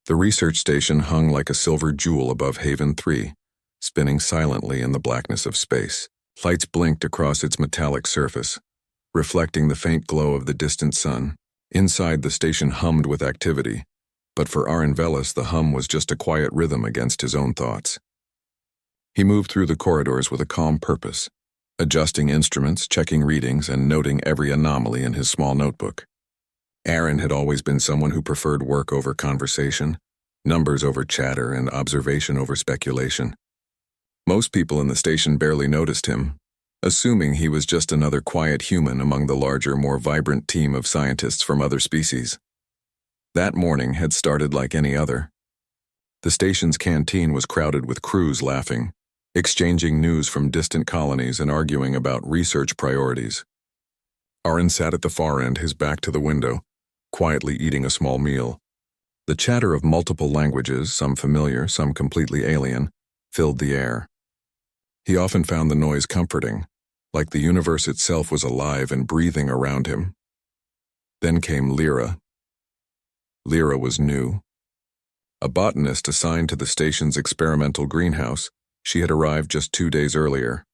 The research station hung like a silver jewel above Haven 3, spinning silently in the blackness of space. Lights blinked across its metallic surface, reflecting the faint glow of the distant sun. Inside, the station hummed with activity, but for Aaron Velis, the hum was just a quiet rhythm against his own thoughts. He moved through the corridors with a calm purpose, adjusting instruments, checking readings, and noting every anomaly in his small notebook. Aaron had always been someone who preferred work over conversation, numbers over chatter, and observation over speculation. Most people in the station barely noticed him, assuming he was just another quiet human among the larger, more vibrant team of scientists from other species. That morning had started like any other. The station's canteen was crowded with crews laughing, exchanging news from distant colonies and arguing about research priorities. Aaron sat at the far end, his back to the window, quietly eating a small meal. The chatter of multiple languages, some familiar, some completely alien, filled the air. He often found the noise comforting, like the universe itself was alive and breathing around him. Then came Lyra. Lyra was new. A botanist assigned to the station's experimental greenhouse, she had arrived just 2 days earlier,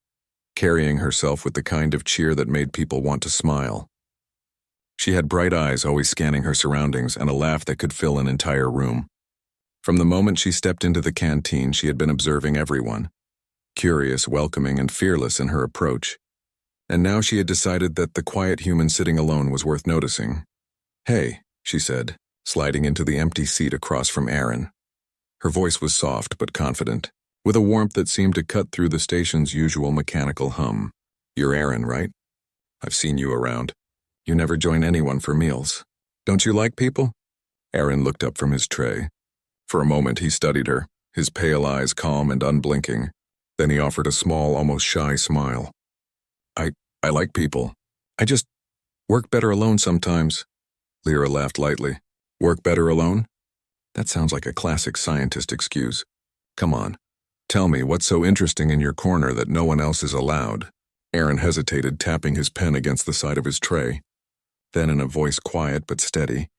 carrying herself with the kind of cheer that made people want to smile. She had bright eyes always scanning her surroundings and a laugh that could fill an entire room. From the moment she stepped into the canteen, she had been observing everyone, curious, welcoming, and fearless in her approach. And now she had decided that the quiet human sitting alone was worth noticing. "Hey," she said, sliding into the empty seat across from Aaron. Her voice was soft but confident, with a warmth that seemed to cut through the station's usual mechanical hum. "You're Aaron, right? I've seen you around. You never join anyone for meals. Don't you like people?" Aaron looked up from his tray. For a moment he studied her, his pale eyes calm and unblinking. Then he offered a small, almost shy smile. I like people. I just work better alone sometimes." Lyra laughed lightly. "Work better alone? That sounds like a classic scientist excuse. Come on, tell me what's so interesting in your corner that no one else is allowed." Aaron hesitated, tapping his pen against the side of his tray. Then, in a voice quiet but steady,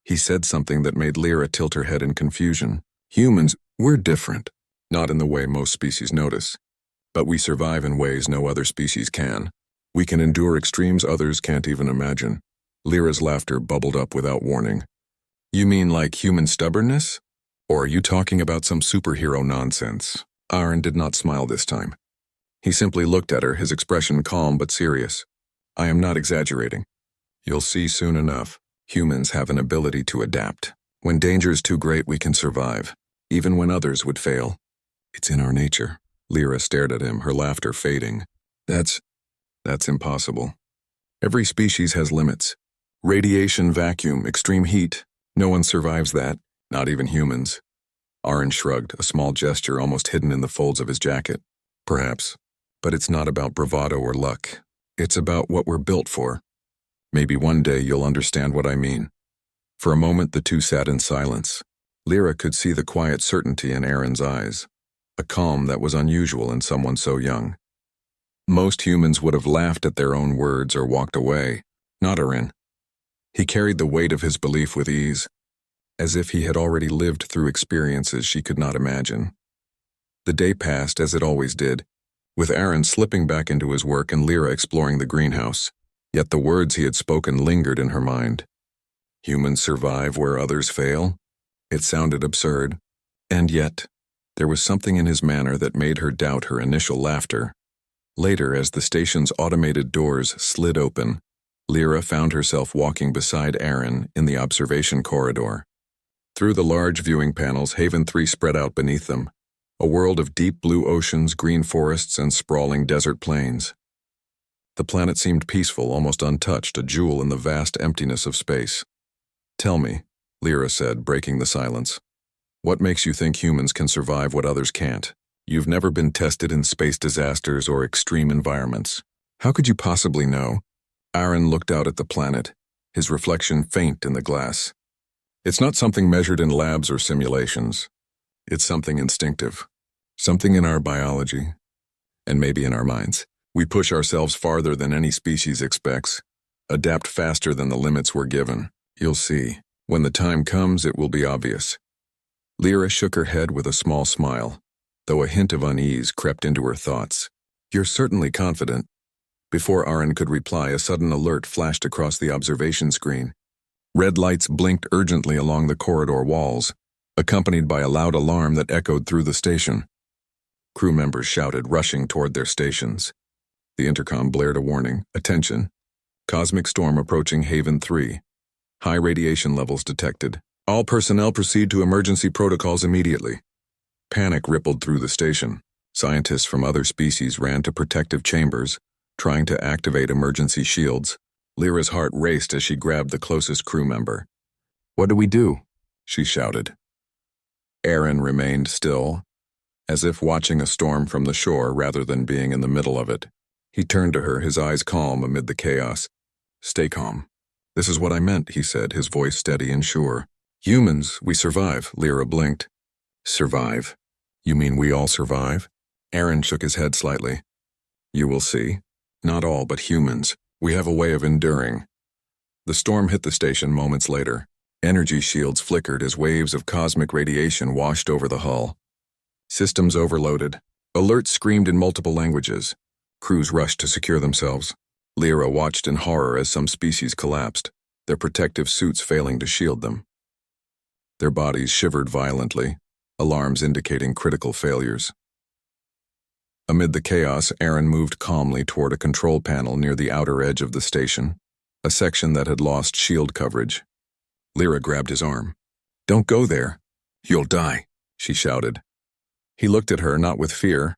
he said something that made Lyra tilt her head in confusion. "Humans, we're different. Not in the way most species notice. But we survive in ways no other species can. We can endure extremes others can't even imagine." Lyra's laughter bubbled up without warning. "You mean like human stubbornness? Or are you talking about some superhero nonsense?" Aaron did not smile this time. He simply looked at her, his expression calm but serious. "I am not exaggerating. You'll see soon enough. Humans have an ability to adapt. When danger is too great, we can survive, even when others would fail. It's in our nature." Lyra stared at him, her laughter fading. That's impossible. Every species has limits. Radiation, vacuum, extreme heat. No one survives that, not even humans. Aaron shrugged, a small gesture almost hidden in the folds of his jacket. "Perhaps, but it's not about bravado or luck. It's about what we're built for. Maybe one day you'll understand what I mean." For a moment the two sat in silence. Lyra could see the quiet certainty in Aaron's eyes, a calm that was unusual in someone so young. Most humans would have laughed at their own words or walked away. Not Aaron. He carried the weight of his belief with ease, as if he had already lived through experiences she could not imagine. The day passed as it always did, with Aaron slipping back into his work and Lyra exploring the greenhouse. Yet the words he had spoken lingered in her mind. Humans survive where others fail? It sounded absurd. And yet, there was something in his manner that made her doubt her initial laughter. Later, as the station's automated doors slid open, Lyra found herself walking beside Aaron in the observation corridor. Through the large viewing panels, Haven 3 spread out beneath them, a world of deep blue oceans, green forests, and sprawling desert plains. The planet seemed peaceful, almost untouched, a jewel in the vast emptiness of space. "Tell me," Lyra said, breaking the silence, "what makes you think humans can survive what others can't? You've never been tested in space disasters or extreme environments. How could you possibly know?" Aaron looked out at the planet, his reflection faint in the glass. "It's not something measured in labs or simulations. It's something instinctive, something in our biology, and maybe in our minds. We push ourselves farther than any species expects, adapt faster than the limits we're given. You'll see. When the time comes, it will be obvious. Lyra shook her head with a small smile, though a hint of unease crept into her thoughts. You're certainly confident. Before Aaron could reply, a sudden alert flashed across the observation screen. Red lights blinked urgently along the corridor walls, accompanied by a loud alarm that echoed through the station. Crew members shouted, rushing toward their stations. The intercom blared a warning. Attention. Cosmic storm approaching Haven 3. High radiation levels detected. All personnel proceed to emergency protocols immediately. Panic rippled through the station. Scientists from other species ran to protective chambers, trying to activate emergency shields. Lyra's heart raced as she grabbed the closest crew member. What do we do? She shouted. Aaron remained still, as if watching a storm from the shore rather than being in the middle of it. He turned to her, his eyes calm amid the chaos. Stay calm. This is what I meant, he said, his voice steady and sure. Humans, we survive, Lyra blinked. Survive? You mean we all survive? Aaron shook his head slightly. You will see. Not all, but humans. We have a way of enduring. The storm hit the station moments later. Energy shields flickered as waves of cosmic radiation washed over the hull. Systems overloaded. Alerts screamed in multiple languages. Crews rushed to secure themselves. Lyra watched in horror as some species collapsed, their protective suits failing to shield them. Their bodies shivered violently, alarms indicating critical failures. Amid the chaos, Aaron moved calmly toward a control panel near the outer edge of the station, a section that had lost shield coverage. Lyra grabbed his arm. Don't go there. You'll die, she shouted. He looked at her, not with fear,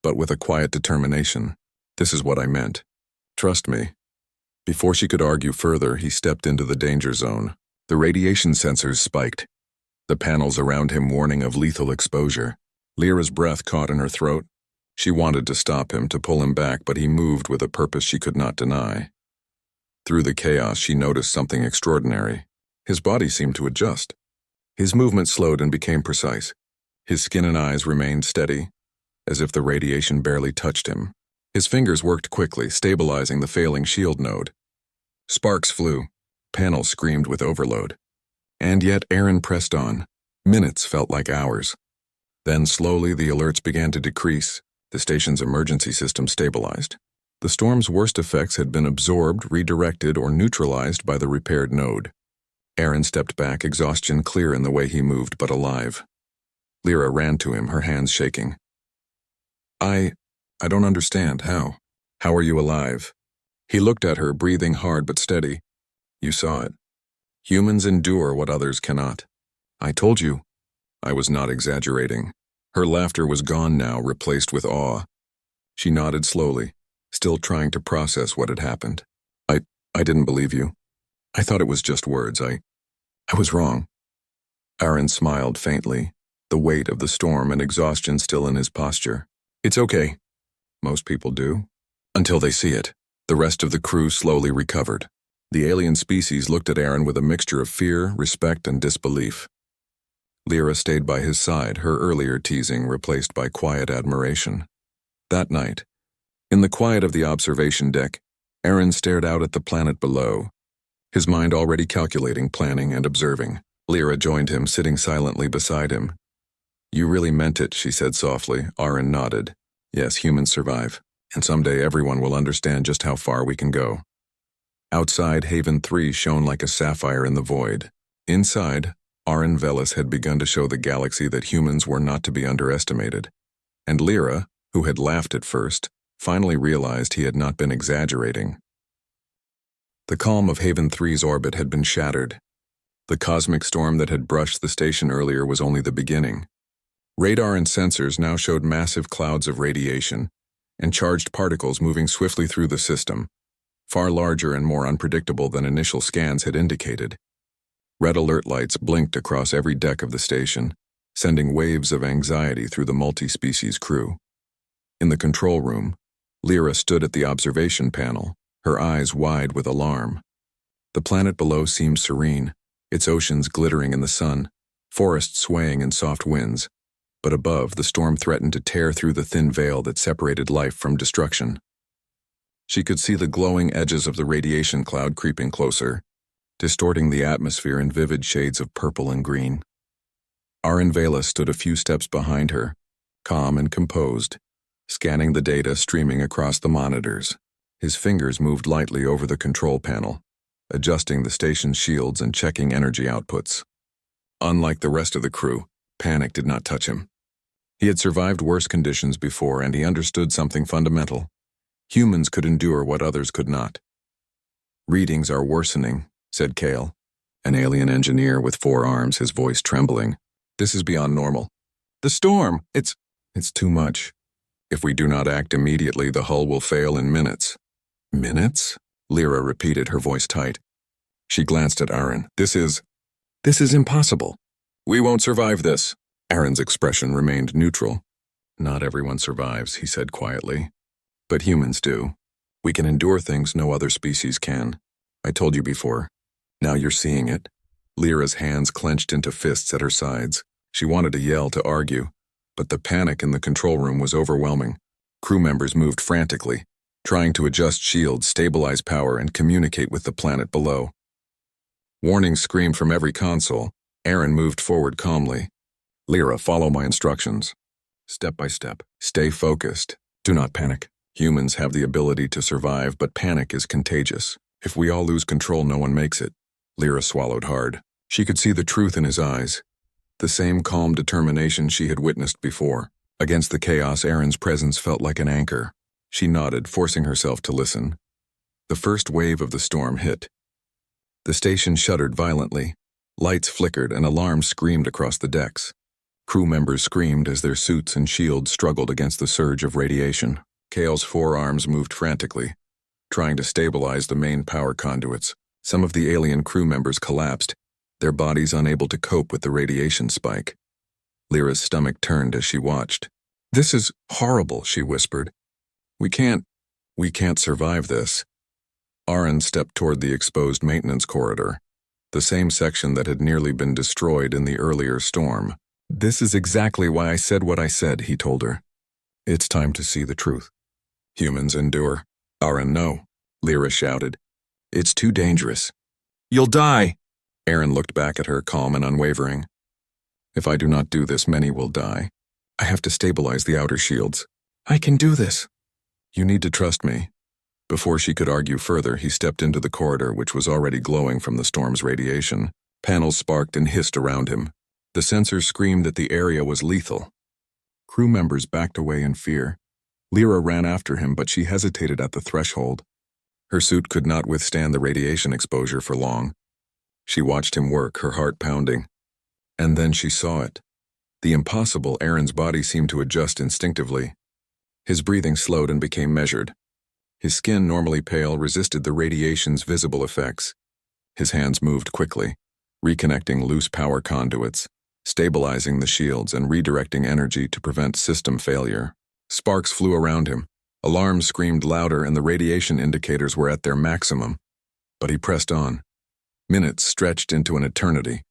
but with a quiet determination. This is what I meant. Trust me. Before she could argue further, he stepped into the danger zone. The radiation sensors spiked, the panels around him warning of lethal exposure. Lyra's breath caught in her throat. She wanted to stop him, to pull him back, but he moved with a purpose she could not deny. Through the chaos, she noticed something extraordinary. His body seemed to adjust. His movement slowed and became precise. His skin and eyes remained steady, as if the radiation barely touched him. His fingers worked quickly, stabilizing the failing shield node. Sparks flew. Panels screamed with overload. And yet Aaron pressed on. Minutes felt like hours. Then slowly the alerts began to decrease. The station's emergency system stabilized. The storm's worst effects had been absorbed, redirected, or neutralized by the repaired node. Aaron stepped back, exhaustion clear in the way he moved, but alive. Lyra ran to him, her hands shaking. I don't understand. How? How are you alive? He looked at her, breathing hard but steady. You saw it. Humans endure what others cannot. I told you. I was not exaggerating. Her laughter was gone now, replaced with awe. She nodded slowly, still trying to process what had happened. I didn't believe you. I thought it was just words. I was wrong. Aaron smiled faintly, the weight of the storm and exhaustion still in his posture. It's okay. Most people do. Until they see it. The rest of the crew slowly recovered. The alien species looked at Aaron with a mixture of fear, respect, and disbelief. Lyra stayed by his side, her earlier teasing replaced by quiet admiration. That night, in the quiet of the observation deck, Aaron stared out at the planet below, his mind already calculating, planning, and observing. Lyra joined him, sitting silently beside him. You really meant it, she said softly. Aaron nodded. Yes, humans survive, and someday everyone will understand just how far we can go. Outside, Haven 3 shone like a sapphire in the void. Inside, Aaron Velis had begun to show the galaxy that humans were not to be underestimated. And Lyra, who had laughed at first, finally realized he had not been exaggerating. The calm of Haven 3's orbit had been shattered. The cosmic storm that had brushed the station earlier was only the beginning. Radar and sensors now showed massive clouds of radiation and charged particles moving swiftly through the system, far larger and more unpredictable than initial scans had indicated. Red alert lights blinked across every deck of the station, sending waves of anxiety through the multi-species crew. In the control room, Lyra stood at the observation panel, her eyes wide with alarm. The planet below seemed serene, its oceans glittering in the sun, forests swaying in soft winds, but above, the storm threatened to tear through the thin veil that separated life from destruction. She could see the glowing edges of the radiation cloud creeping closer, distorting the atmosphere in vivid shades of purple and green. Aaron Vela stood a few steps behind her, calm and composed, scanning the data streaming across the monitors. His fingers moved lightly over the control panel, adjusting the station's shields and checking energy outputs. Unlike the rest of the crew, panic did not touch him. He had survived worse conditions before, and he understood something fundamental. Humans could endure what others could not. "Readings are worsening," said Kale, an alien engineer with 4 arms, his voice trembling. "This is beyond normal. The storm, it's too much. If we do not act immediately, the hull will fail in minutes." "Minutes?" Lyra repeated, her voice tight. She glanced at Aaron. This is impossible. We won't survive this." Aaron's expression remained neutral. "Not everyone survives," he said quietly. "But humans do. We can endure things no other species can. I told you before. Now you're seeing it." Lyra's hands clenched into fists at her sides. She wanted to yell, to argue, but the panic in the control room was overwhelming. Crew members moved frantically, trying to adjust shields, stabilize power, and communicate with the planet below. Warnings screamed from every console. Aaron moved forward calmly. "Lyra, follow my instructions. Step by step. Stay focused. Do not panic. Humans have the ability to survive, but panic is contagious. If we all lose control, no one makes it." Lyra swallowed hard. She could see the truth in his eyes. The same calm determination she had witnessed before. Against the chaos, Aaron's presence felt like an anchor. She nodded, forcing herself to listen. The first wave of the storm hit. The station shuddered violently. Lights flickered and alarms screamed across the decks. Crew members screamed as their suits and shields struggled against the surge of radiation. Kale's 4 arms moved frantically, trying to stabilize the main power conduits. Some of the alien crew members collapsed, their bodies unable to cope with the radiation spike. Lyra's stomach turned as she watched. "This is horrible," she whispered. We can't survive this." Aaron stepped toward the exposed maintenance corridor, the same section that had nearly been destroyed in the earlier storm. "This is exactly why I said what I said," he told her. "It's time to see the truth. Humans endure." "Aaron, no," Lyra shouted. "It's too dangerous. You'll die." Aaron looked back at her, calm and unwavering. "If I do not do this, many will die. I have to stabilize the outer shields." "I can do this." "You need to trust me." Before she could argue further, he stepped into the corridor, which was already glowing from the storm's radiation. Panels sparked and hissed around him. The sensors screamed that the area was lethal. Crew members backed away in fear. Lyra ran after him, but she hesitated at the threshold. Her suit could not withstand the radiation exposure for long. She watched him work, her heart pounding. And then she saw it. The impossible. Aaron's body seemed to adjust instinctively. His breathing slowed and became measured. His skin, normally pale, resisted the radiation's visible effects. His hands moved quickly, reconnecting loose power conduits, stabilizing the shields and redirecting energy to prevent system failure. Sparks flew around him. Alarms screamed louder and the radiation indicators were at their maximum. But he pressed on. Minutes stretched into an eternity.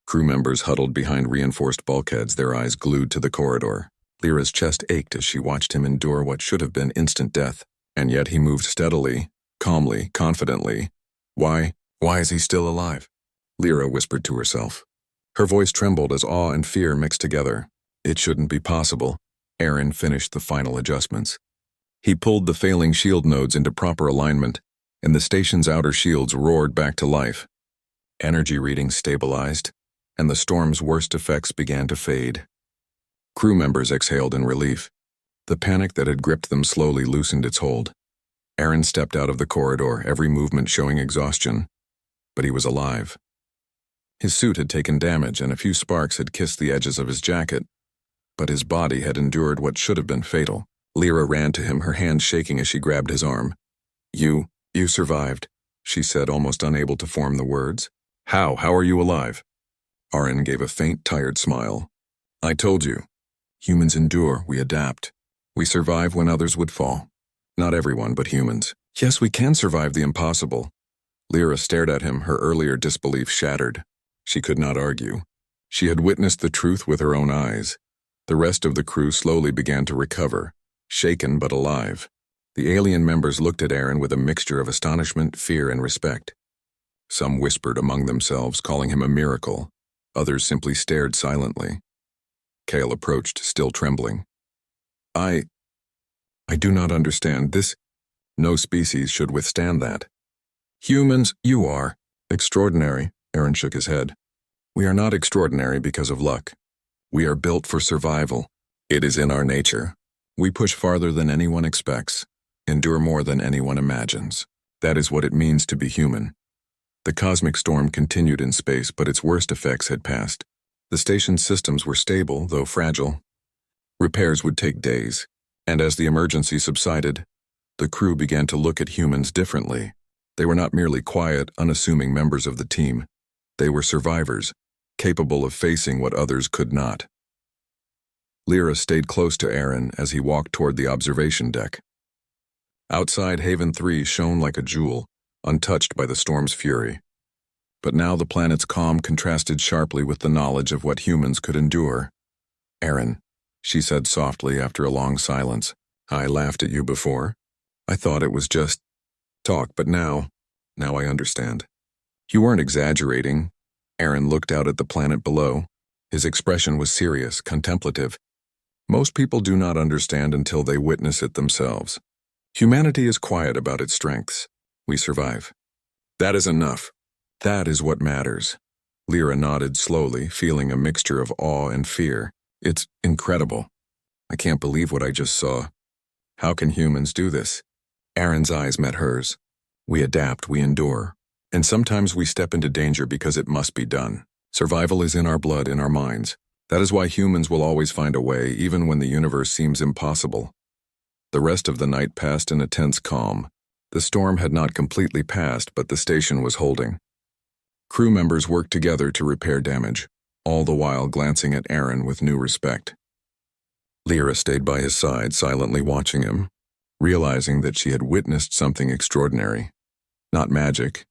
Crew members huddled behind reinforced bulkheads, their eyes glued to the corridor. Lyra's chest ached as she watched him endure what should have been instant death. And yet he moved steadily, calmly, confidently. Why is he still alive? Lyra whispered to herself. Her voice trembled as awe and fear mixed together. It shouldn't be possible. Aaron finished the final adjustments. He pulled the failing shield nodes into proper alignment, and the station's outer shields roared back to life. Energy readings stabilized, and the storm's worst effects began to fade. Crew members exhaled in relief. The panic that had gripped them slowly loosened its hold. Aaron stepped out of the corridor, every movement showing exhaustion, but he was alive. His suit had taken damage and a few sparks had kissed the edges of his jacket, but his body had endured what should have been fatal. Lyra ran to him, her hand shaking as she grabbed his arm. You survived, she said, almost unable to form the words. How are you alive? Aaron gave a faint, tired smile. I told you. Humans endure, we adapt. We survive when others would fall. Not everyone, but humans. Yes, we can survive the impossible. Lyra stared at him, her earlier disbelief shattered. She could not argue. She had witnessed the truth with her own eyes. The rest of the crew slowly began to recover, shaken but alive. The alien members looked at Aaron with a mixture of astonishment, fear, and respect. Some whispered among themselves, calling him a miracle. Others simply stared silently. Kale approached, still trembling. I do not understand this. No species should withstand that. Humans, you are. Extraordinary, Aaron shook his head. We are not extraordinary because of luck. We are built for survival. It is in our nature. We push farther than anyone expects, endure more than anyone imagines. That is what it means to be human. The cosmic storm continued in space, but its worst effects had passed. The station's systems were stable, though fragile. Repairs would take days, and as the emergency subsided, the crew began to look at humans differently. They were not merely quiet, unassuming members of the team. They were survivors, capable of facing what others could not. Lyra stayed close to Aaron as he walked toward the observation deck. Outside, Haven 3 shone like a jewel, untouched by the storm's fury. But now the planet's calm contrasted sharply with the knowledge of what humans could endure. Aaron, she said softly after a long silence, I laughed at you before. I thought it was just talk, but now I understand. You weren't exaggerating. Aaron looked out at the planet below. His expression was serious, contemplative. Most people do not understand until they witness it themselves. Humanity is quiet about its strengths. We survive. That is enough. That is what matters. Lyra nodded slowly, feeling a mixture of awe and fear. It's incredible. I can't believe what I just saw. How can humans do this? Aaron's eyes met hers. We adapt, we endure. And sometimes we step into danger because it must be done. Survival is in our blood, in our minds. That is why humans will always find a way, even when the universe seems impossible. The rest of the night passed in a tense calm. The storm had not completely passed, but the station was holding. Crew members worked together to repair damage, all the while glancing at Aaron with new respect. Lyra stayed by his side, silently watching him, realizing that she had witnessed something extraordinary. Not magic,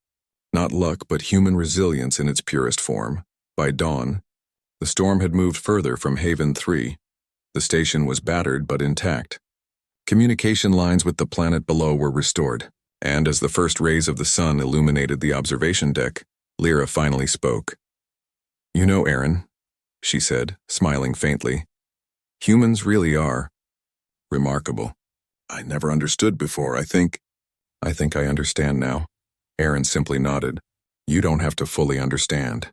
not luck, but human resilience in its purest form. By dawn, the storm had moved further from Haven 3. The station was battered but intact. Communication lines with the planet below were restored, and as the first rays of the sun illuminated the observation deck, Lyra finally spoke. You know, Aaron, she said, smiling faintly, humans really are remarkable. I never understood before. I think I understand now. Aaron simply nodded. You don't have to fully understand.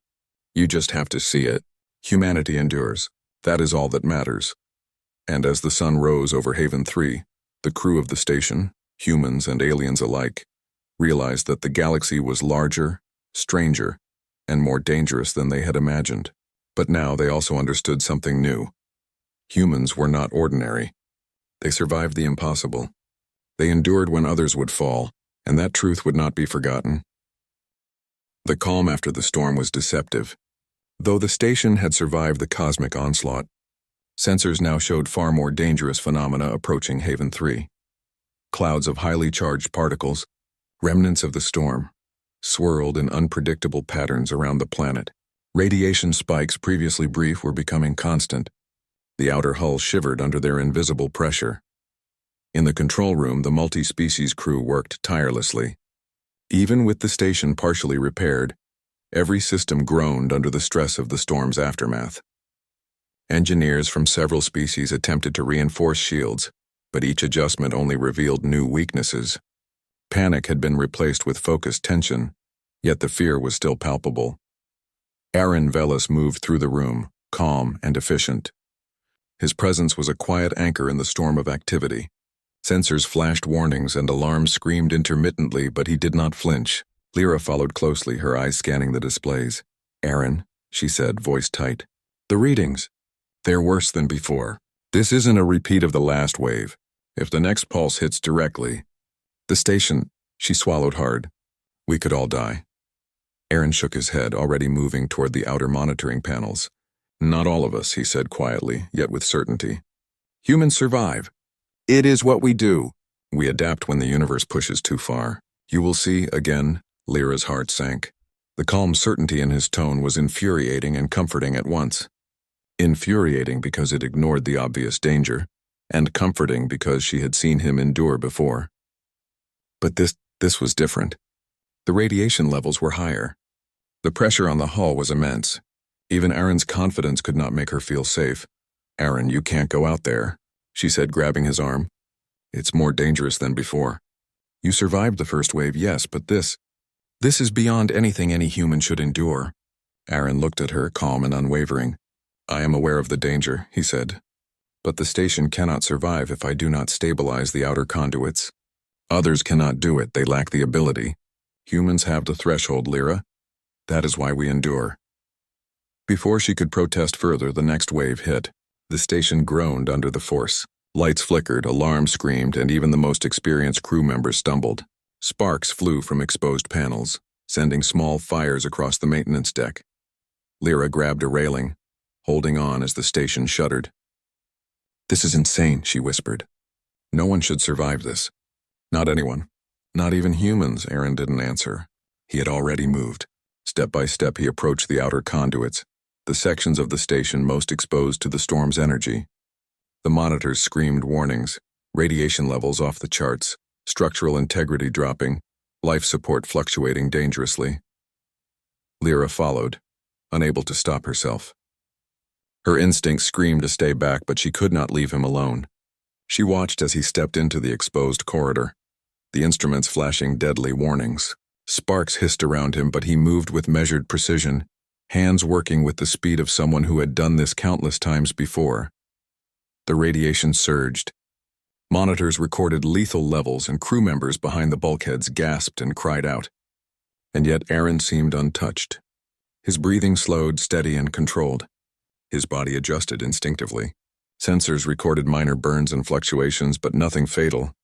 You just have to see it. Humanity endures. That is all that matters. And as the sun rose over Haven 3, the crew of the station, humans and aliens alike, realized that the galaxy was larger, stranger, and more dangerous than they had imagined. But now they also understood something new. Humans were not ordinary. They survived the impossible. They endured when others would fall, and that truth would not be forgotten. The calm after the storm was deceptive. Though the station had survived the cosmic onslaught, sensors now showed far more dangerous phenomena approaching Haven 3. Clouds of highly charged particles, remnants of the storm, swirled in unpredictable patterns around the planet. Radiation spikes previously brief were becoming constant. The outer hull shivered under their invisible pressure. In the control room, the multi-species crew worked tirelessly. Even with the station partially repaired, every system groaned under the stress of the storm's aftermath. Engineers from several species attempted to reinforce shields, but each adjustment only revealed new weaknesses. Panic had been replaced with focused tension, yet the fear was still palpable. Aaron Velas moved through the room, calm and efficient. His presence was a quiet anchor in the storm of activity. Sensors flashed warnings and alarms screamed intermittently, but he did not flinch. Lyra followed closely, her eyes scanning the displays. Aaron, she said, voice tight. The readings. They're worse than before. This isn't a repeat of the last wave. If the next pulse hits directly, the station, she swallowed hard. We could all die. Aaron shook his head, already moving toward the outer monitoring panels. Not all of us, he said quietly, yet with certainty. Humans survive. It is what we do. We adapt when the universe pushes too far. You will see, again, Lyra's heart sank. The calm certainty in his tone was infuriating and comforting at once. Infuriating because it ignored the obvious danger, and comforting because she had seen him endure before. But this was different. The radiation levels were higher. The pressure on the hull was immense. Even Aaron's confidence could not make her feel safe. "Aaron, you can't go out there," she said, grabbing his arm. "It's more dangerous than before. You survived the first wave, yes, but this is beyond anything any human should endure." Aaron looked at her, calm and unwavering. "I am aware of the danger," he said. "But the station cannot survive if I do not stabilize the outer conduits. Others cannot do it, they lack the ability. Humans have the threshold, Lyra. That is why we endure." Before she could protest further, the next wave hit. The station groaned under the force. Lights flickered, alarms screamed, and even the most experienced crew members stumbled. Sparks flew from exposed panels, sending small fires across the maintenance deck. Lyra grabbed a railing, holding on as the station shuddered. "This is insane," she whispered. "No one should survive this. Not anyone. Not even humans." Aaron didn't answer. He had already moved. Step by step he approached the outer conduits, the sections of the station most exposed to the storm's energy. The monitors screamed warnings, radiation levels off the charts, structural integrity dropping, life support fluctuating dangerously. Lyra followed, unable to stop herself. Her instincts screamed to stay back, but she could not leave him alone. She watched as he stepped into the exposed corridor, the instruments flashing deadly warnings. Sparks hissed around him, but he moved with measured precision, hands working with the speed of someone who had done this countless times before. The radiation surged. Monitors recorded lethal levels, and crew members behind the bulkheads gasped and cried out. And yet Aaron seemed untouched. His breathing slowed, steady and controlled. His body adjusted instinctively. Sensors recorded minor burns and fluctuations, but nothing fatal.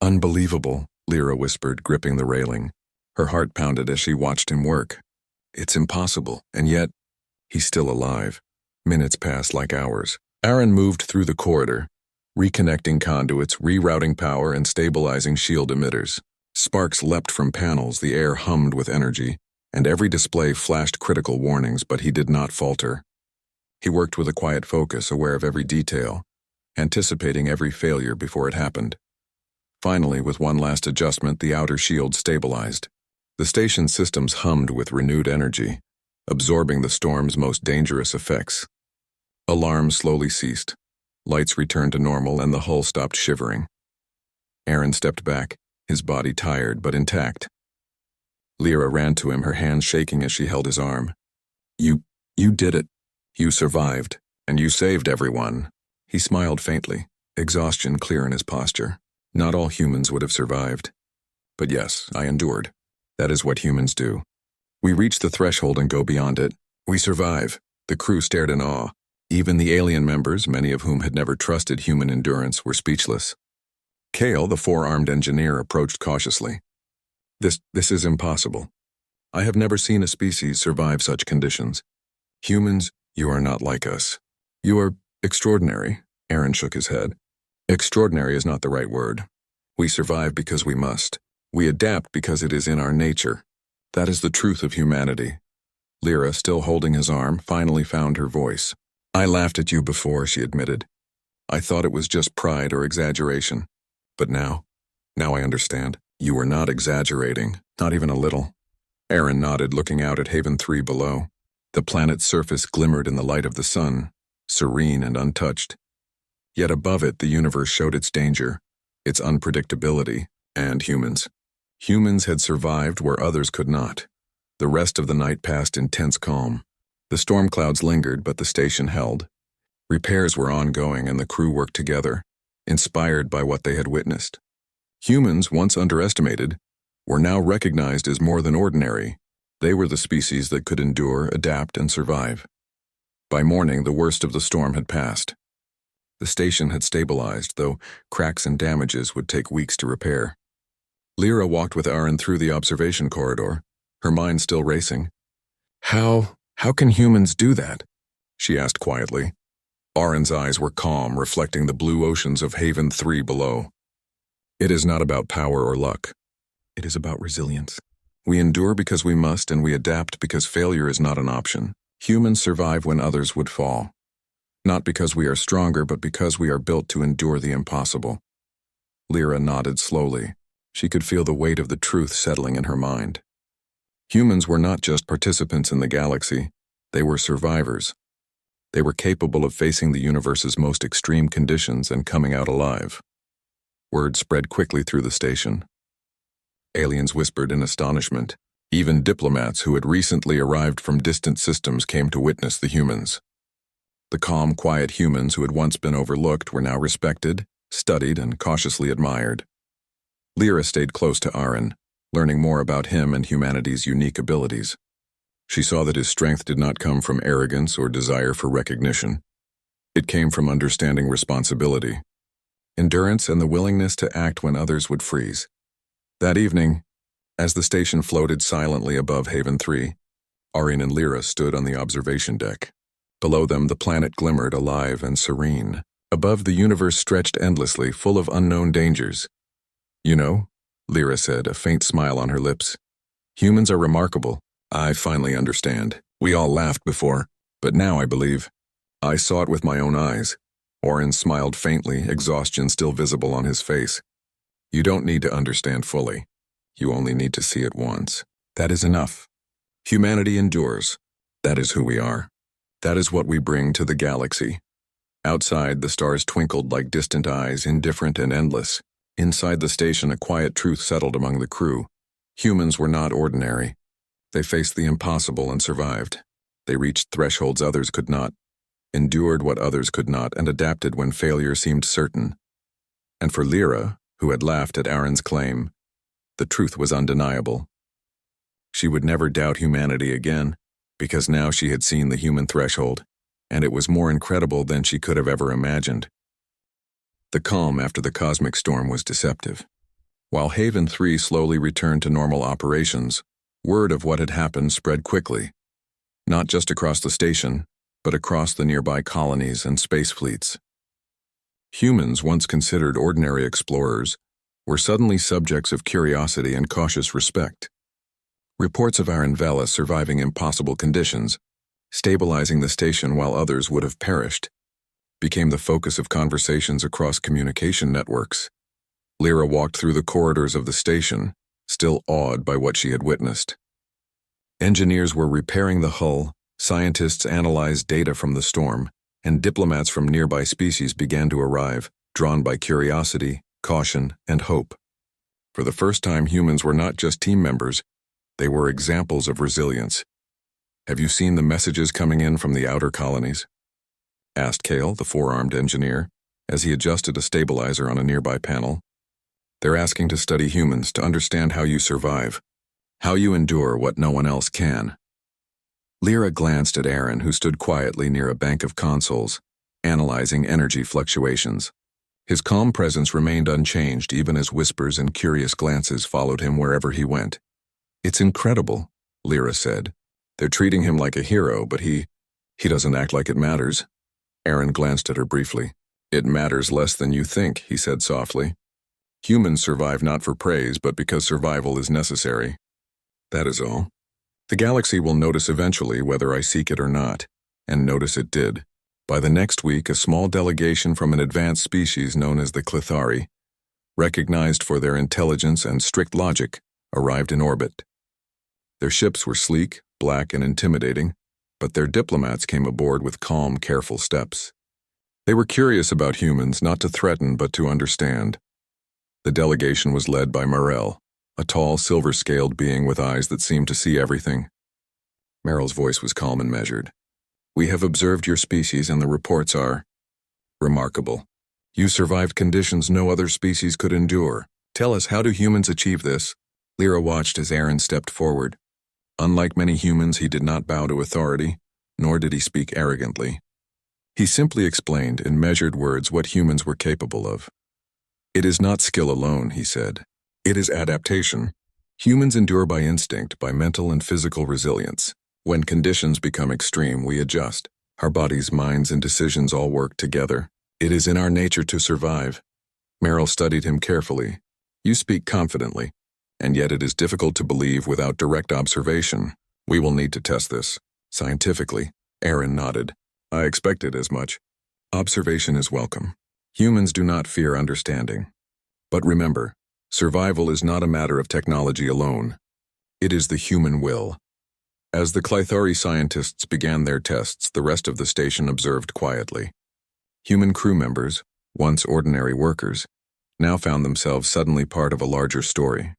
"Unbelievable," Lyra whispered, gripping the railing. Her heart pounded as she watched him work. It's impossible, and yet he's still alive. Minutes passed like hours. Aaron moved through the corridor, reconnecting conduits, rerouting power, and stabilizing shield emitters. Sparks leapt from panels, the air hummed with energy, and every display flashed critical warnings, but he did not falter. He worked with a quiet focus, aware of every detail, anticipating every failure before it happened. Finally, with one last adjustment, the outer shield stabilized. The station's systems hummed with renewed energy, absorbing the storm's most dangerous effects. Alarms slowly ceased. Lights returned to normal, and the hull stopped shivering. Aaron stepped back, his body tired but intact. Lyra ran to him, her hands shaking as she held his arm. You did it. You survived, and you saved everyone." He smiled faintly, exhaustion clear in his posture. Not all humans would have survived. But yes, I endured. That is what humans do. We reach the threshold and go beyond it. We survive. The crew stared in awe. Even the alien members, many of whom had never trusted human endurance, were speechless. Kale, the four-armed engineer, approached cautiously. This is impossible. I have never seen a species survive such conditions. Humans, you are not like us. You are extraordinary." Aaron shook his head. "Extraordinary is not the right word. We survive because we must. We adapt because it is in our nature. That is the truth of humanity." Lyra, still holding his arm, finally found her voice. "I laughed at you before," she admitted. "I thought it was just pride or exaggeration. But now I understand. You were not exaggerating, not even a little." Aaron nodded, looking out at Haven 3 below. The planet's surface glimmered in the light of the sun, serene and untouched. Yet above it, the universe showed its danger, its unpredictability, and humans. Humans had survived where others could not. The rest of the night passed in tense calm. The storm clouds lingered, but the station held. Repairs were ongoing, and the crew worked together, inspired by what they had witnessed. Humans, once underestimated, were now recognized as more than ordinary. They were the species that could endure, adapt, and survive. By morning, the worst of the storm had passed. The station had stabilized, though cracks and damages would take weeks to repair. Lyra walked with Aaron through the observation corridor, her mind still racing. How can humans do that?" she asked quietly. Aaron's eyes were calm, reflecting the blue oceans of Haven 3 below. "It is not about power or luck. It is about resilience. We endure because we must, and we adapt because failure is not an option. Humans survive when others would fall. Not because we are stronger, but because we are built to endure the impossible." Lyra nodded slowly. She could feel the weight of the truth settling in her mind. Humans were not just participants in the galaxy. They were survivors. They were capable of facing the universe's most extreme conditions and coming out alive. Word spread quickly through the station. Aliens whispered in astonishment. Even diplomats who had recently arrived from distant systems came to witness the humans. The calm, quiet humans who had once been overlooked were now respected, studied, and cautiously admired. Lyra stayed close to Aaron, learning more about him and humanity's unique abilities. She saw that his strength did not come from arrogance or desire for recognition. It came from understanding responsibility, endurance, and the willingness to act when others would freeze. That evening, as the station floated silently above Haven 3, Aaron and Lyra stood on the observation deck. Below them, the planet glimmered alive and serene. Above, the universe stretched endlessly, full of unknown dangers. "You know," Lyra said, a faint smile on her lips, "humans are remarkable. I finally understand. We all laughed before, but now I believe. I saw it with my own eyes." Aaron smiled faintly, exhaustion still visible on his face. "You don't need to understand fully. You only need to see it once. That is enough. Humanity endures. That is who we are. That is what we bring to the galaxy." Outside, the stars twinkled like distant eyes, indifferent and endless. Inside the station, a quiet truth settled among the crew. Humans were not ordinary. They faced the impossible and survived. They reached thresholds others could not, endured what others could not, and adapted when failure seemed certain. And for Lyra, who had laughed at Aaron's claim, the truth was undeniable. She would never doubt humanity again, because now she had seen the human threshold, and it was more incredible than she could have ever imagined. The calm after the cosmic storm was deceptive. While Haven 3 slowly returned to normal operations, word of what had happened spread quickly, not just across the station, but across the nearby colonies and space fleets. Humans, once considered ordinary explorers, were suddenly subjects of curiosity and cautious respect. Reports of Aaron Vela surviving impossible conditions, stabilizing the station while others would have perished, became the focus of conversations across communication networks. Lyra walked through the corridors of the station, still awed by what she had witnessed. Engineers were repairing the hull, scientists analyzed data from the storm, and diplomats from nearby species began to arrive, drawn by curiosity, caution, and hope. For the first time, humans were not just team members, they were examples of resilience. "Have you seen the messages coming in from the outer colonies?" asked Kale, the four-armed engineer, as he adjusted a stabilizer on a nearby panel. "They're asking to study humans, to understand how you survive, how you endure what no one else can." Lyra glanced at Aaron, who stood quietly near a bank of consoles, analyzing energy fluctuations. His calm presence remained unchanged even as whispers and curious glances followed him wherever he went. "It's incredible," Lyra said. "They're treating him like a hero, but he doesn't act like it matters." Aaron glanced at her briefly. "It matters less than you think," he said softly. "Humans survive not for praise, but because survival is necessary. That is all. The galaxy will notice eventually whether I seek it or not, and notice it did. By the next week, a small delegation from an advanced species known as the Clithari, recognized for their intelligence and strict logic, arrived in orbit. Their ships were sleek, black, and intimidating, but their diplomats came aboard with calm, careful steps. They were curious about humans, not to threaten but to understand. The delegation was led by Morel, a tall, silver-scaled being with eyes that seemed to see everything. Meryl's voice was calm and measured. "We have observed your species and the reports are remarkable. You survived conditions no other species could endure. Tell us, how do humans achieve this?" Lyra watched as Aaron stepped forward. Unlike many humans, he did not bow to authority, nor did he speak arrogantly. He simply explained in measured words what humans were capable of. "It is not skill alone," he said. "It is adaptation. Humans endure by instinct, by mental and physical resilience. When conditions become extreme, we adjust. Our bodies, minds, and decisions all work together. It is in our nature to survive." Meryl studied him carefully. "You speak confidently, and yet it is difficult to believe without direct observation. We will need to test this scientifically." Aaron nodded. "I expected as much. Observation is welcome. Humans do not fear understanding. But remember, survival is not a matter of technology alone. It is the human will. As the Clythari scientists began their tests, the rest of the station observed quietly. Human crew members, once ordinary workers, now found themselves suddenly part of a larger story.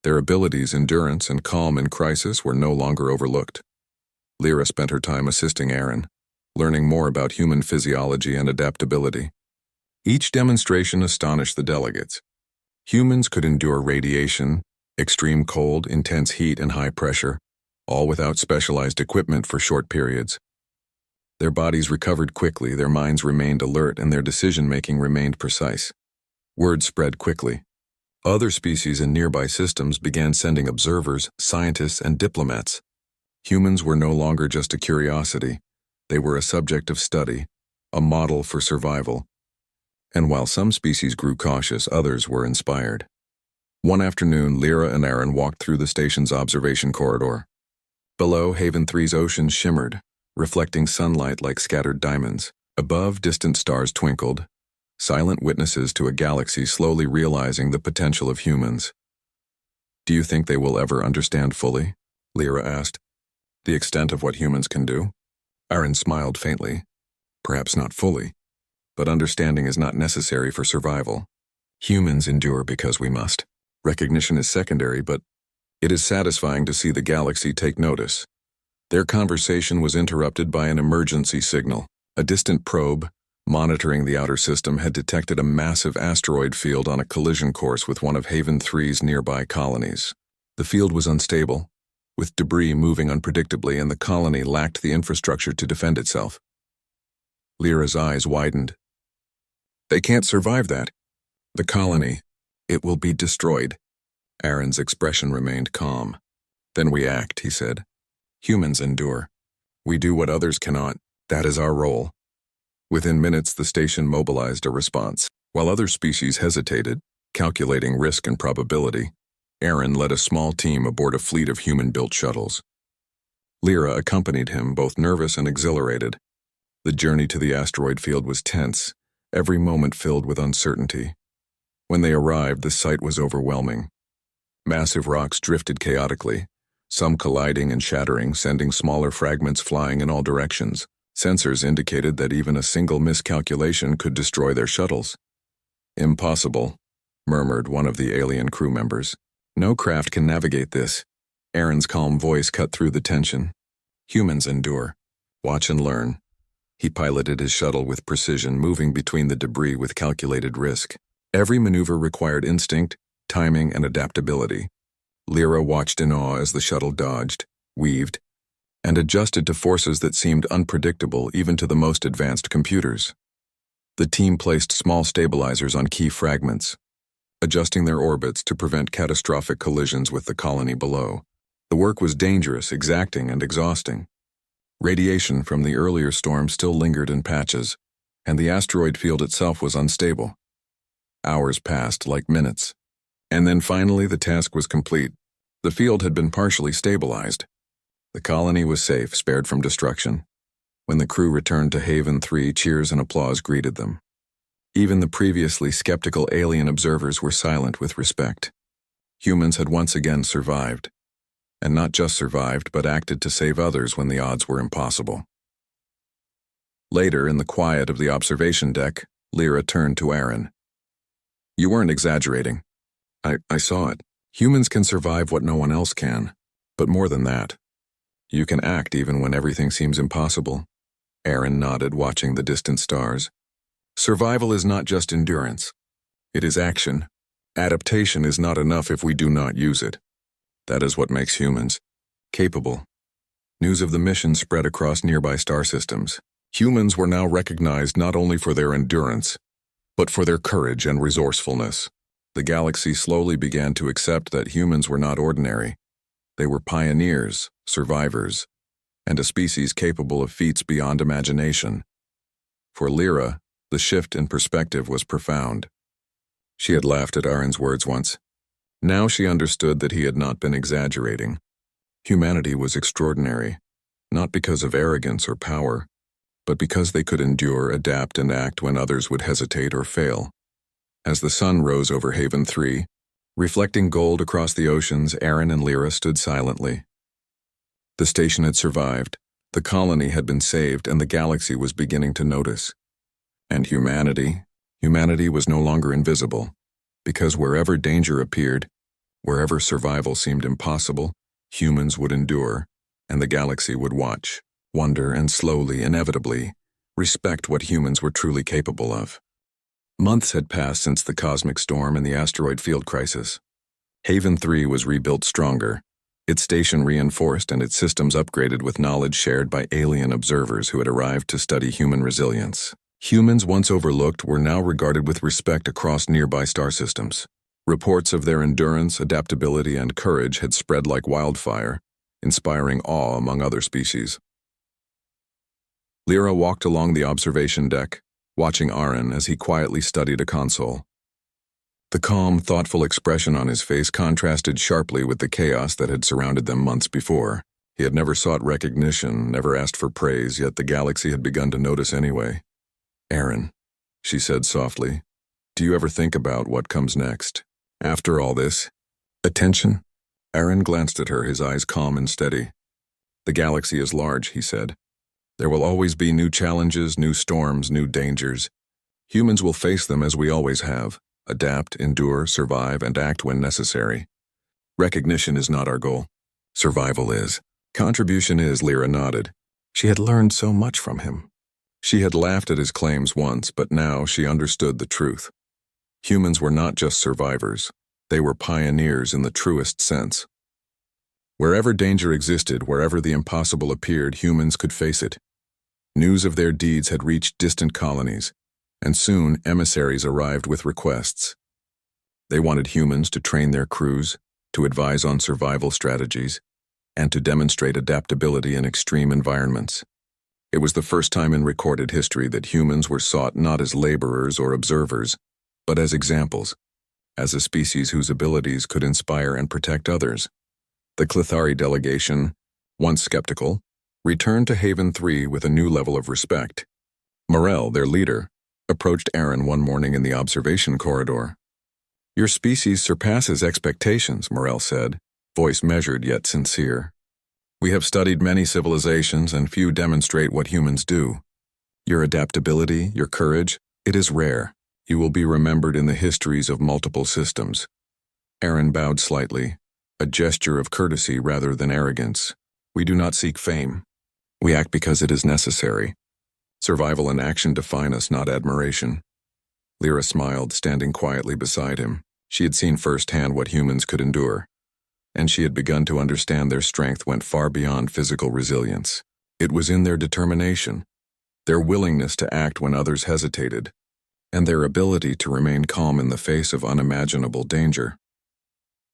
Their abilities, endurance, and calm in crisis were no longer overlooked. Lyra spent her time assisting Aaron, learning more about human physiology and adaptability. Each demonstration astonished the delegates. Humans could endure radiation, extreme cold, intense heat, and high pressure, all without specialized equipment for short periods. Their bodies recovered quickly, their minds remained alert, and their decision-making remained precise. Word spread quickly. Other species in nearby systems began sending observers, scientists, and diplomats. Humans were no longer just a curiosity. They were a subject of study, a model for survival. And while some species grew cautious, others were inspired. One afternoon, Lyra and Aaron walked through the station's observation corridor. Below, Haven 3's ocean shimmered, reflecting sunlight like scattered diamonds. Above, distant stars twinkled, silent witnesses to a galaxy slowly realizing the potential of humans. "Do you think they will ever understand fully?" Lyra asked. "The extent of what humans can do?" Aaron smiled faintly. "Perhaps not fully, but understanding is not necessary for survival. Humans endure because we must. Recognition is secondary, but it is satisfying to see the galaxy take notice." Their conversation was interrupted by an emergency signal. A distant probe, monitoring the outer system, had detected a massive asteroid field on a collision course with one of Haven 3's nearby colonies. The field was unstable, with debris moving unpredictably, and the colony lacked the infrastructure to defend itself. Lyra's eyes widened. "They can't survive that. The colony, it will be destroyed." Aaron's expression remained calm. "Then we act," he said. "Humans endure. We do what others cannot. That is our role." Within minutes, the station mobilized a response. While other species hesitated, calculating risk and probability, Aaron led a small team aboard a fleet of human-built shuttles. Lyra accompanied him, both nervous and exhilarated. The journey to the asteroid field was tense, every moment filled with uncertainty. When they arrived, the sight was overwhelming. Massive rocks drifted chaotically, some colliding and shattering, sending smaller fragments flying in all directions. Sensors indicated that even a single miscalculation could destroy their shuttles. "Impossible," murmured one of the alien crew members. "No craft can navigate this." Aaron's calm voice cut through the tension. "Humans endure. Watch and learn." He piloted his shuttle with precision, moving between the debris with calculated risk. Every maneuver required instinct, timing, and adaptability. Lyra watched in awe as the shuttle dodged, weaved, and adjusted to forces that seemed unpredictable even to the most advanced computers. The team placed small stabilizers on key fragments, adjusting their orbits to prevent catastrophic collisions with the colony below. The work was dangerous, exacting, and exhausting. Radiation from the earlier storm still lingered in patches, and the asteroid field itself was unstable. Hours passed like minutes. And then finally the task was complete. The field had been partially stabilized. The colony was safe, spared from destruction. When the crew returned to Haven 3, cheers and applause greeted them. Even the previously skeptical alien observers were silent with respect. Humans had once again survived. And not just survived, but acted to save others when the odds were impossible. Later, in the quiet of the observation deck, Lyra turned to Aaron. "You weren't exaggerating. I saw it. Humans can survive what no one else can. But more than that, you can act even when everything seems impossible." Aaron nodded, watching the distant stars. "Survival is not just endurance. It is action. Adaptation is not enough if we do not use it. That is what makes humans capable." News of the mission spread across nearby star systems. Humans were now recognized not only for their endurance, but for their courage and resourcefulness. The galaxy slowly began to accept that humans were not ordinary. They were pioneers, survivors, and a species capable of feats beyond imagination. For Lyra, the shift in perspective was profound. She had laughed at Aaron's words once. Now she understood that he had not been exaggerating. Humanity was extraordinary, not because of arrogance or power, but because they could endure, adapt, and act when others would hesitate or fail. As the sun rose over Haven 3, reflecting gold across the oceans, Aaron and Lyra stood silently. The station had survived, the colony had been saved, and the galaxy was beginning to notice. And humanity was no longer invisible, because wherever danger appeared, wherever survival seemed impossible, humans would endure, and the galaxy would watch, wonder, and slowly, inevitably, respect what humans were truly capable of. Months had passed since the cosmic storm and the asteroid field crisis. Haven 3 was rebuilt stronger, its station reinforced and its systems upgraded with knowledge shared by alien observers who had arrived to study human resilience. Humans once overlooked were now regarded with respect across nearby star systems. Reports of their endurance, adaptability, and courage had spread like wildfire, inspiring awe among other species. Lyra walked along the observation deck, watching Aaron as he quietly studied a console. The calm, thoughtful expression on his face contrasted sharply with the chaos that had surrounded them months before. He had never sought recognition, never asked for praise, yet the galaxy had begun to notice anyway. "Aaron," she said softly, "do you ever think about what comes next? After all this, attention?" Aaron glanced at her, his eyes calm and steady. "The galaxy is large," he said. "There will always be new challenges, new storms, new dangers. Humans will face them as we always have. Adapt, endure, survive, and act when necessary. Recognition is not our goal. Survival is. Contribution is," Lyra nodded. She had learned so much from him. She had laughed at his claims once, but now she understood the truth. Humans were not just survivors. They were pioneers in the truest sense. Wherever danger existed, wherever the impossible appeared, humans could face it. News of their deeds had reached distant colonies, and soon emissaries arrived with requests. They wanted humans to train their crews, to advise on survival strategies, and to demonstrate adaptability in extreme environments. It was the first time in recorded history that humans were sought not as laborers or observers, but as examples, as a species whose abilities could inspire and protect others. The Clethari delegation, once skeptical, returned to Haven 3 with a new level of respect. Morel, their leader, approached Aaron one morning in the observation corridor. "Your species surpasses expectations," Morel said, voice measured yet sincere. "We have studied many civilizations and few demonstrate what humans do. Your adaptability, your courage, it is rare. You will be remembered in the histories of multiple systems." Aaron bowed slightly, a gesture of courtesy rather than arrogance. "We do not seek fame. We act because it is necessary. Survival and action define us, not admiration." Lyra smiled, standing quietly beside him. She had seen firsthand what humans could endure, and she had begun to understand their strength went far beyond physical resilience. It was in their determination, their willingness to act when others hesitated, and their ability to remain calm in the face of unimaginable danger.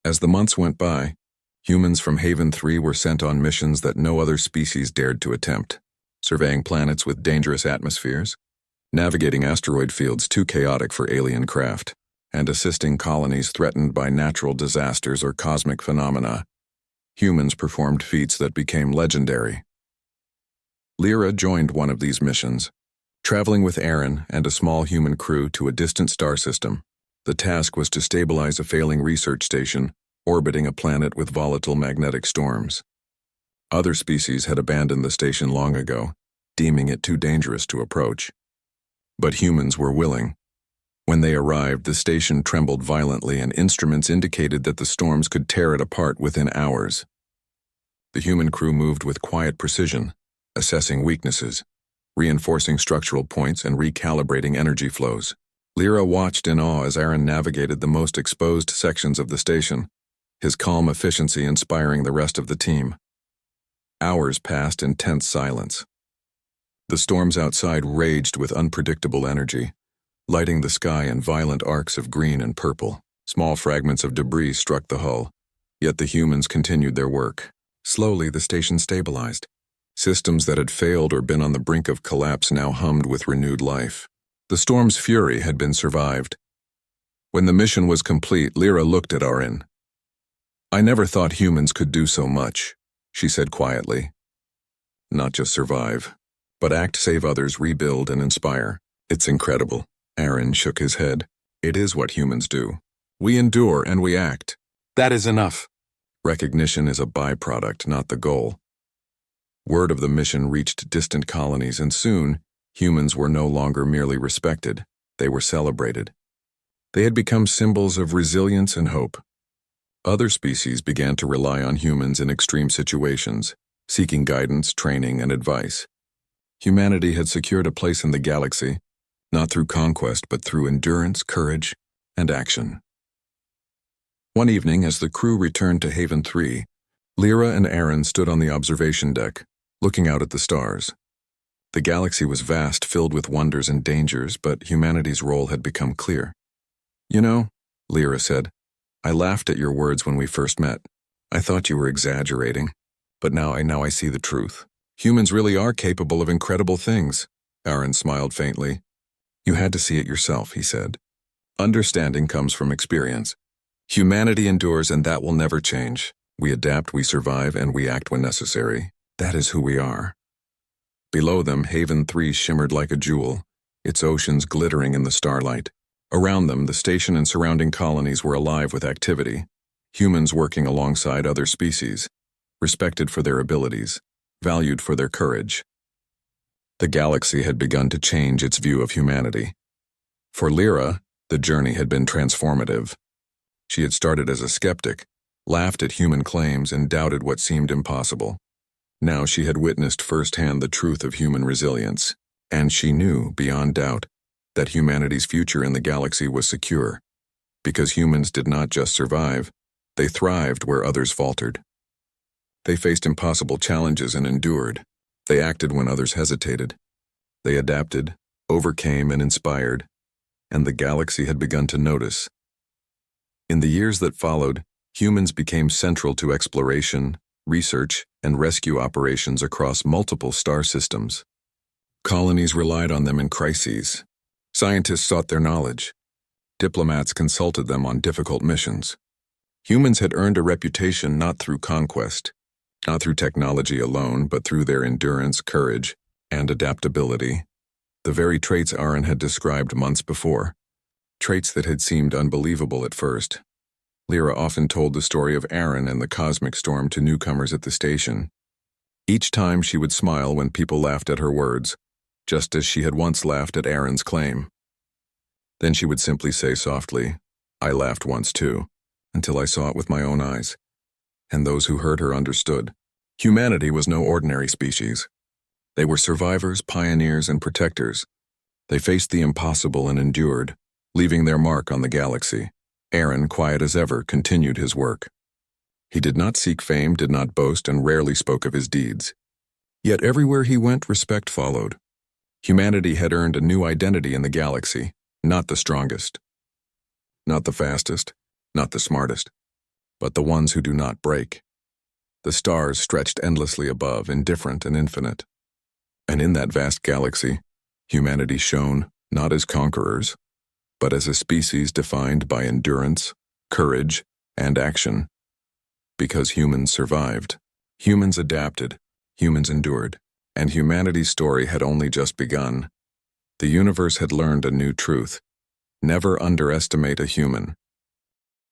As the months went by, humans from Haven 3 were sent on missions that no other species dared to attempt, surveying planets with dangerous atmospheres, navigating asteroid fields too chaotic for alien craft, and assisting colonies threatened by natural disasters or cosmic phenomena. Humans performed feats that became legendary. Lyra joined one of these missions, traveling with Aaron and a small human crew to a distant star system. The task was to stabilize a failing research station orbiting a planet with volatile magnetic storms. Other species had abandoned the station long ago, deeming it too dangerous to approach. But humans were willing. When they arrived, the station trembled violently and instruments indicated that the storms could tear it apart within hours. The human crew moved with quiet precision, assessing weaknesses, reinforcing structural points, and recalibrating energy flows. Lyra watched in awe as Aaron navigated the most exposed sections of the station, his calm efficiency inspiring the rest of the team. Hours passed in tense silence. The storms outside raged with unpredictable energy, lighting the sky in violent arcs of green and purple. Small fragments of debris struck the hull, yet the humans continued their work. Slowly, the station stabilized. Systems that had failed or been on the brink of collapse now hummed with renewed life. The storm's fury had been survived. When the mission was complete, Lyra looked at Aaron. "I never thought humans could do so much," she said quietly. "Not just survive, but act, save others, rebuild, and inspire. It's incredible." Aaron shook his head. "It is what humans do. We endure and we act. That is enough. Recognition is a byproduct, not the goal." Word of the mission reached distant colonies, and soon, humans were no longer merely respected, they were celebrated. They had become symbols of resilience and hope. Other species began to rely on humans in extreme situations, seeking guidance, training, and advice. Humanity had secured a place in the galaxy, not through conquest but through endurance, courage, and action. One evening, as the crew returned to Haven 3, Lyra and Aaron stood on the observation deck, looking out at the stars. The galaxy was vast, filled with wonders and dangers, but humanity's role had become clear. "You know," Lyra said, "I laughed at your words when we first met. I thought you were exaggerating, but now I see the truth. Humans really are capable of incredible things." Aaron smiled faintly. "You had to see it yourself," he said. "Understanding comes from experience. Humanity endures, and that will never change. We adapt, we survive, and we act when necessary. That is who we are." Below them, Haven 3 shimmered like a jewel, its oceans glittering in the starlight. Around them, the station and surrounding colonies were alive with activity, humans working alongside other species, respected for their abilities, valued for their courage. The galaxy had begun to change its view of humanity. For Lyra, the journey had been transformative. She had started as a skeptic, laughed at human claims, and doubted what seemed impossible. Now she had witnessed firsthand the truth of human resilience, and she knew, beyond doubt, that humanity's future in the galaxy was secure, because humans did not just survive, they thrived where others faltered. They faced impossible challenges and endured. They acted when others hesitated. They adapted, overcame, and inspired, and the galaxy had begun to notice. In the years that followed, humans became central to exploration, research, and rescue operations across multiple star systems. Colonies relied on them in crises. Scientists sought their knowledge. Diplomats consulted them on difficult missions. Humans had earned a reputation not through conquest, not through technology alone, but through their endurance, courage, and adaptability. The very traits Aaron had described months before. Traits that had seemed unbelievable at first. Lyra often told the story of Aaron and the cosmic storm to newcomers at the station. Each time she would smile when people laughed at her words, just as she had once laughed at Aaron's claim. Then she would simply say softly, "I laughed once too, until I saw it with my own eyes." And those who heard her understood. Humanity was no ordinary species. They were survivors, pioneers, and protectors. They faced the impossible and endured, leaving their mark on the galaxy. Aaron, quiet as ever, continued his work. He did not seek fame, did not boast, and rarely spoke of his deeds. Yet everywhere he went, respect followed. Humanity had earned a new identity in the galaxy, not the strongest, not the fastest, not the smartest, but the ones who do not break. The stars stretched endlessly above, indifferent and infinite. And in that vast galaxy, humanity shone not as conquerors, but as a species defined by endurance, courage, and action. Because humans survived, humans adapted, humans endured, and humanity's story had only just begun. The universe had learned a new truth. Never underestimate a human.